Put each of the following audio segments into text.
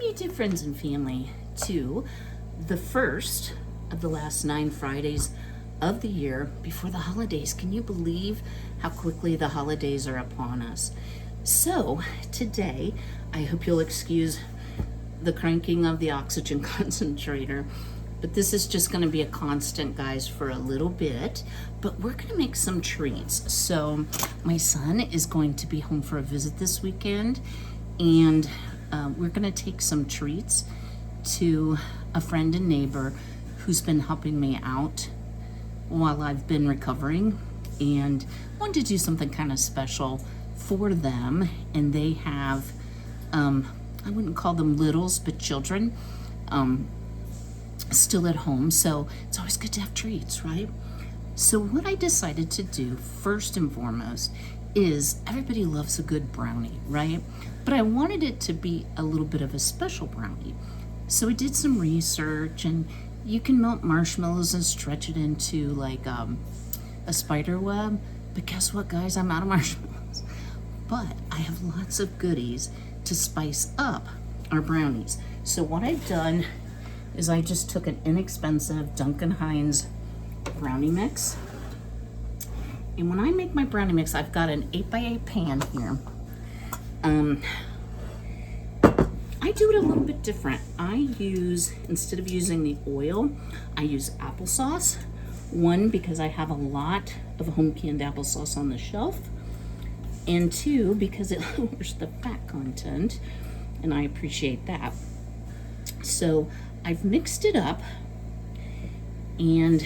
welcome you, dear friends and family, to the first of the last 9 Fridays of the year before the holidays. Can you believe how quickly the holidays are upon us? So today, I hope you'll excuse the cranking of the oxygen concentrator, but this is just going to be a constant, guys, for a little bit. But we're going to make some treats. So my son is going to be home for a visit this weekend, and we're going to take some treats to a friend and neighbor who's been helping me out while I've been recovering, and wanted to do something kind of special for them. And they have, I wouldn't call them littles, but children still at home. So it's always good to have treats, right? So what I decided to do first and foremost is, everybody loves a good brownie, right? But I wanted it to be a little bit of a special brownie. So I did some research, and you can melt marshmallows and stretch it into like a spider web. But guess what, guys? I'm out of marshmallows. But I have lots of goodies to spice up our brownies. So what I've done is I just took an inexpensive Duncan Hines brownie mix. And when I make my brownie mix, I've got an 8x8 pan here. I do it a little bit different. I use, instead of using the oil, I use applesauce. One, because I have a lot of home canned applesauce on the shelf. And two, because it lowers the fat content, and I appreciate that. So I've mixed it up, and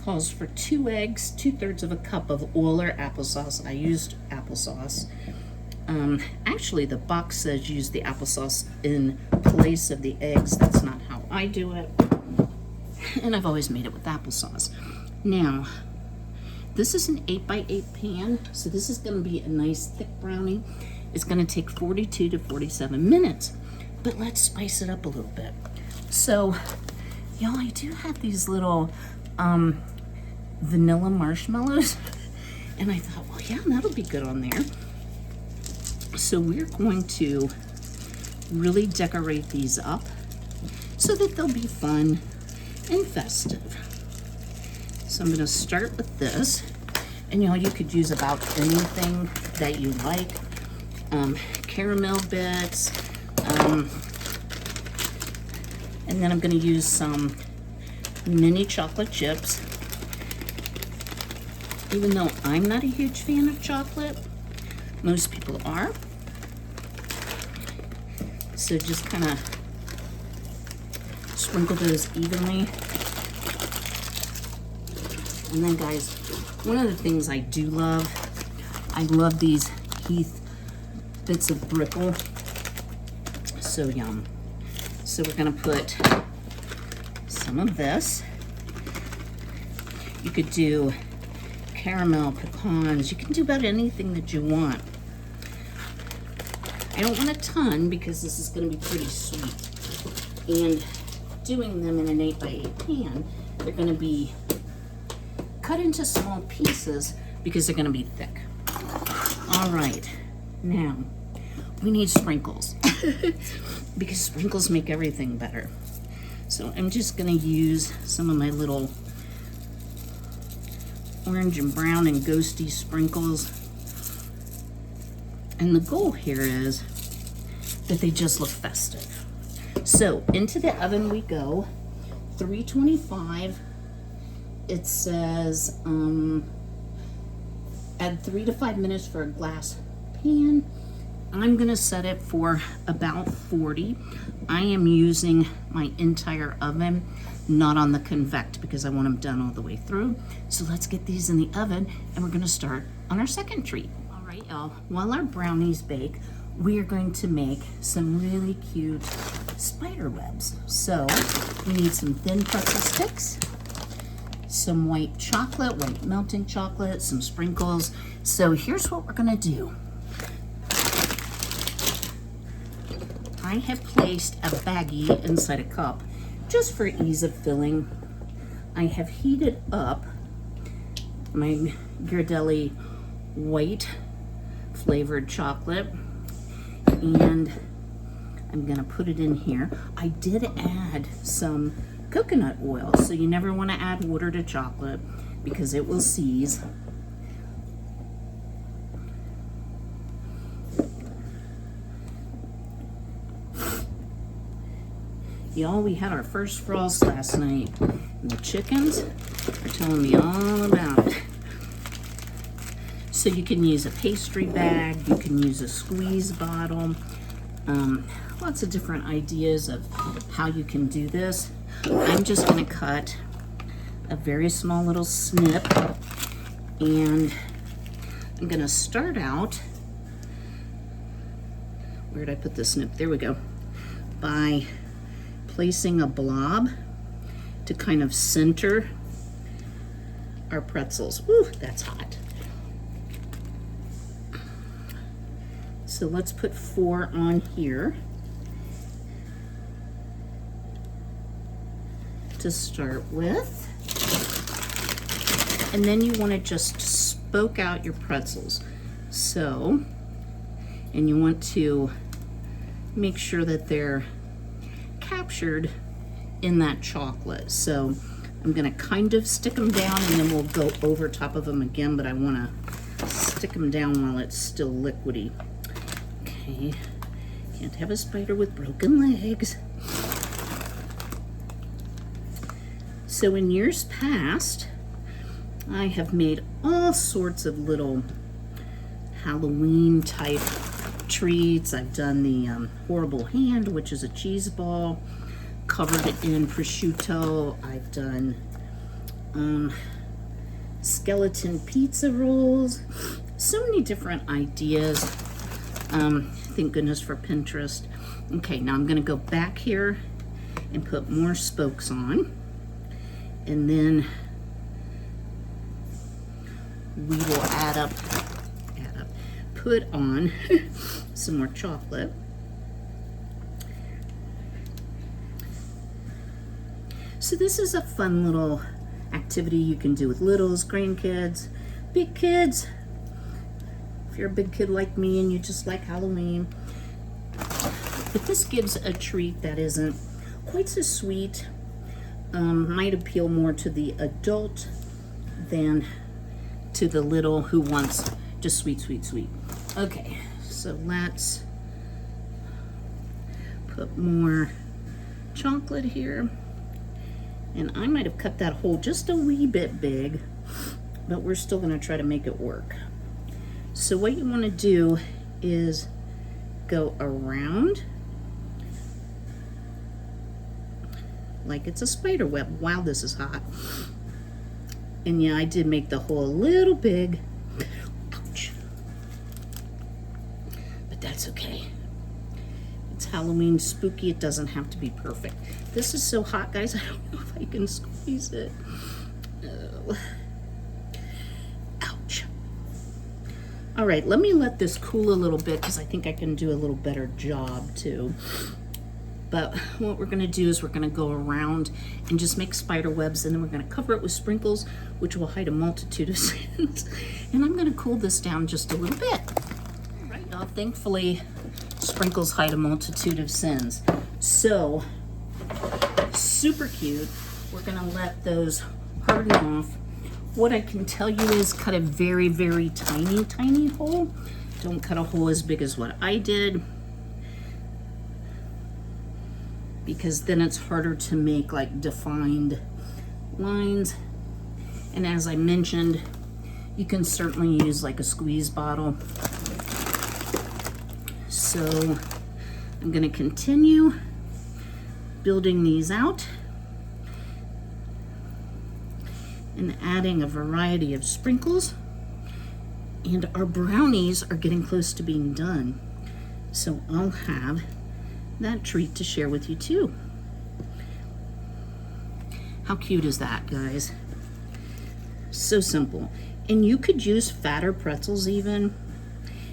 calls for 2 eggs, 2/3 of a cup of oil or applesauce. I used applesauce. Actually, the box says use the applesauce in place of the eggs. That's not how I do it. And I've always made it with applesauce. Now, this is an 8x8 pan, so this is going to be a nice thick brownie. It's going to take 42 to 47 minutes, but let's spice it up a little bit. So, y'all, I do have these little vanilla marshmallows, and I thought, well, yeah, that'll be good on there. So we're going to really decorate these up so that they'll be fun and festive. So I'm going to start with this, and y'all, you could use about anything that you like. Caramel bits, and then I'm going to use some mini chocolate chips. Even though I'm not a huge fan of chocolate, most people are. So just kind of sprinkle those evenly. And then, guys, one of the things I do love, I love these Heath bits of brickle. So yum. So we're gonna put some of this. You could do caramel, pecans, you can do about anything that you want. I don't want a ton because this is going to be pretty sweet. And doing them in an 8x8 pan, they're going to be cut into small pieces because they're going to be thick. All right, now we need sprinkles because sprinkles make everything better. So I'm just going to use some of my little orange and brown and ghosty sprinkles. And the goal here is that they just look festive. So into the oven we go, 325. It says add 3 to 5 minutes for a glass pan. I'm gonna set it for about 40. I am using my entire oven, not on the convect, because I want them done all the way through. So let's get these in the oven, and we're gonna start on our second treat. All right, y'all, while our brownies bake, we are going to make some really cute spider webs. So we need some thin pretzel sticks, some white chocolate, white melting chocolate, some sprinkles. So here's what we're gonna do. I have placed a baggie inside a cup just for ease of filling. I have heated up my Ghirardelli white flavored chocolate, and I'm gonna put it in here. I did add some coconut oil, so you never want to add water to chocolate because it will seize. Y'all, we had our first frost last night, and the chickens are telling me all about it. So you can use a pastry bag, you can use a squeeze bottle, lots of different ideas of how you can do this. I'm just going to cut a very small little snip, and I'm going to start out, where did I put the snip? There we go. By placing a blob to kind of center our pretzels. Woo, that's hot. So let's put 4 on here to start with. And then you want to just spoke out your pretzels. So, and you want to make sure that they're captured in that chocolate. So I'm going to kind of stick them down, and then we'll go over top of them again, but I want to stick them down while it's still liquidy. Okay, can't have a spider with broken legs. So in years past, I have made all sorts of little Halloween type treats. I've done the horrible hand, which is a cheese ball covered in prosciutto. I've done skeleton pizza rolls. So many different ideas. Thank goodness for Pinterest. Okay, now I'm gonna go back here and put more spokes on, and then we will put on some more chocolate. So this is a fun little activity you can do with littles, grandkids, big kids. If you're a big kid like me and you just like Halloween. But this gives a treat that isn't quite so sweet. Might appeal more to the adult than to the little who wants just sweet, sweet, sweet. Okay, so let's put more chocolate here. And I might have cut that hole just a wee bit big, but we're still gonna try to make it work. So what you wanna do is go around like it's a spider web. Wow, this is hot. And yeah, I did make the hole a little big. Ouch. But that's okay. It's Halloween spooky. It doesn't have to be perfect. This is so hot, guys. I don't know if I can squeeze it. Oh. Ouch. All right, let me let this cool a little bit because I think I can do a little better job too. But what we're gonna do is we're gonna go around and just make spider webs, and then we're gonna cover it with sprinkles, which will hide a multitude of sins. And I'm gonna cool this down just a little bit. All right, now thankfully, sprinkles hide a multitude of sins. So, super cute. We're gonna let those harden off. What I can tell you is cut a very, very tiny, tiny hole. Don't cut a hole as big as what I did, because then it's harder to make like defined lines. And as I mentioned, you can certainly use like a squeeze bottle. So I'm going to continue building these out and adding a variety of sprinkles. And our brownies are getting close to being done. So I'll have that treat to share with you too. How cute is that, guys? So simple. And you could use fatter pretzels even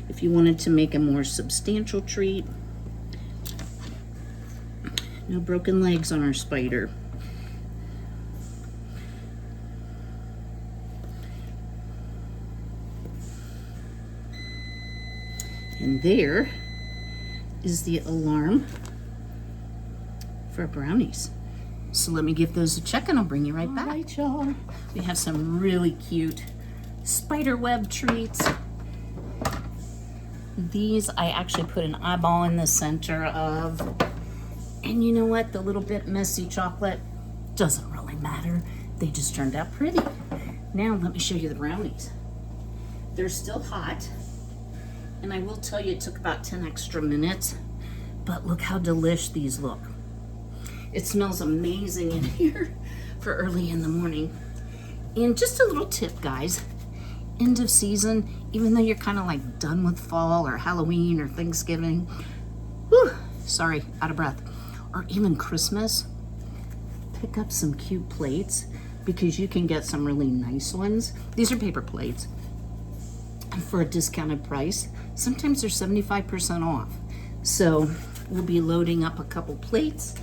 if you wanted to make a more substantial treat. No broken legs on our spider. And there is the alarm for brownies. So let me give those a check and I'll bring you right back. All right, y'all. We have some really cute spiderweb treats. These I actually put an eyeball in the center of. And you know what? The little bit messy chocolate doesn't really matter. They just turned out pretty. Now let me show you the brownies. They're still hot. And I will tell you it took about 10 extra minutes. But look how delish these look. It smells amazing in here for early in the morning. And just a little tip, guys. End of season, even though you're kind of like done with fall or Halloween or Thanksgiving. Whew, sorry, out of breath. Or even Christmas. Pick up some cute plates because you can get some really nice ones. These are paper plates. And for a discounted price, sometimes they're 75% off. So we'll be loading up a couple plates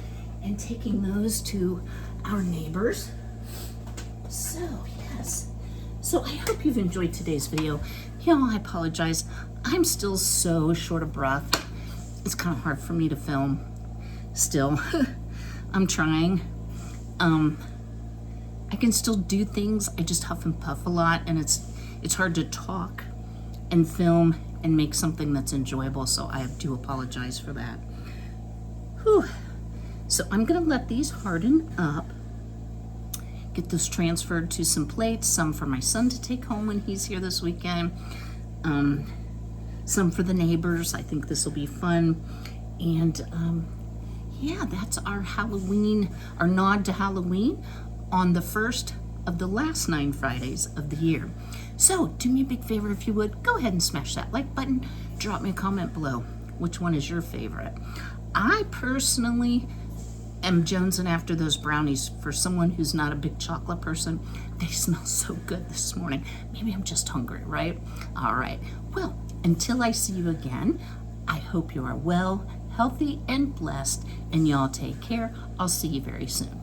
and taking those to our neighbors. So yes, so I hope you've enjoyed today's video. Y'all, I apologize. I'm still so short of breath. It's kind of hard for me to film still. I'm trying. I can still do things. I just huff and puff a lot, and it's hard to talk and film and make something that's enjoyable, so I do apologize for that. Whew. So I'm gonna let these harden up, get those transferred to some plates, some for my son to take home when he's here this weekend, some for the neighbors. I think this will be fun. And yeah, that's our Halloween, our nod to Halloween on the first of the last 9 Fridays of the year. So do me a big favor if you would, go ahead and smash that like button, drop me a comment below. Which one is your favorite? I personally am jonesing after those brownies. For someone who's not a big chocolate person, they smell so good this morning. Maybe I'm just hungry, right? All right, well, until I see you again, I hope you are well, healthy, and blessed, and y'all take care. I'll see you very soon.